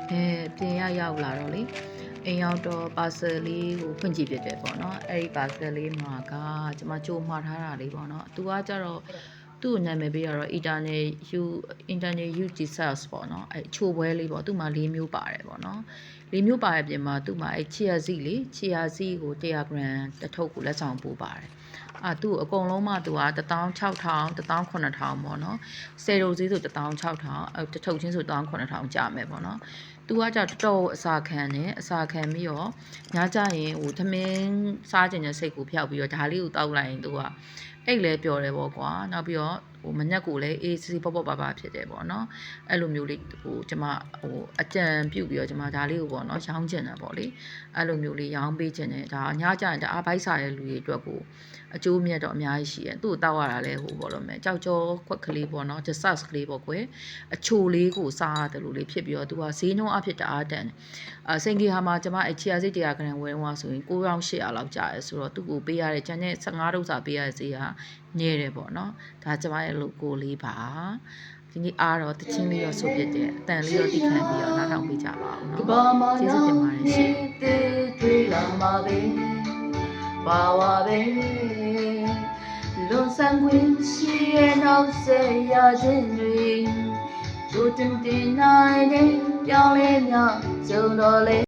ပြင်ရောက်လာတော့လေအိမ်ရောက်တော့ parcel လေးကိုဖွင့်ကြည့်ပြတယ်ပေါ့နော်အဲ့ဒီ parcel လေးမှာကကျွန်မကြိုမှားထားတာလေးပေါ့နော်သူကကြတော့သူ့ကိုနာမည်ပေးရတော့ internet UGSAS ပေါ့နော်အဲ့ချိုပွဲလေးပေါ့သူ့မှာ၄မျိုးပါတယ်ပေါ့နော်၄မျိုးပါတဲ့ပြင်မှာသူ့မှာအဲ့ချီယာစီလေချီယာစီကို100 gram တစ်ထုပ်ကိုလက်ဆောင်ပို့ပါတယ်သူ့အကုန်လုံးမှသူက16000 18000ပေါ့နော်10ရုပ်စည်းဆို16000တစ်ထုပ်ချင်းဆို18000ကျမယ်ပေါ့နော်သူကကြတော့အစာခံတယ်အစာခံပြီးတော့ညကြရင်ဟိုသမင်းစားခြင်းနဲ့စိတ်ကိုဖျောက်ပြီးတော့ဒါလေးကိုတောက်လိုက်ရင်သူကအိတ်လဲပျော်တယ်ပေါ့ကွာနောက်ပြီးတော့ဟိုမညက်ကိုလည်းအေးစီပေါ့ပေါ့ပါဖြစ်တယ်ပေါ့နော်အဲ့လိုမျိုးလေးဟိုကျမဟိုအကြံပြုတ်ပြီးတော့ကျမဒါလေးကိုပေါ့နော်ရောင်းချင်တယ်ပေါ့လေအဲ့လိုမျိုးလေးရောင်းပေးချင်တယ်ဒါညကြရင်တအားဘိုက်စားတဲ့လူတွေအတွက်ကိုအကျိုးမြတ်တော့အများကြီးရှိတယ်သူ့ကိုတောက်ရတာလဲဟိုပေါ့လို့မယ်ကြောက်ကြောခွက်ကလေးပေါ့နော် dessert ကလေးပေါ့ကွယ်အချိုလေးကိုစားရတယ်လို့လေးဖြစ်ပြီးတော့သူကဈေးနှုန်းအဖြစ်တအားတန်တယ်စိန်ကြီးဟာမှာကျမအချီယာစိတ်100 gram ဝယ်တော့ဆိုရင်9800လောက်ကျတယ်ဆိုတော့သူ့ကိုပေးရတဲ့ကျန်တဲ့15ဒုစာပေးရတဲ့ဈေးကနည်းတယ်ပေါ့နော်ဒါကျမရဲ့ logo လေးပါဒီနေ့အားတော့တချင်းလေးတော့ဆိုဖြစ်တယ်အတန်လေးတော့တိခံပြီးတော့နားထောင်ပေးကြပါဦးနော်ကျေးဇူးတင်ပါတယ်ရှင်တွေ့လာပါပဲပါဝါပဲလွန်ဆန်းခွင့်ရှိရဲ့နောက်ဆက်ရခြင်းတွေတို့တင်နိုင်တဲ့ပြောင်းလဲများကြုံတော်လေ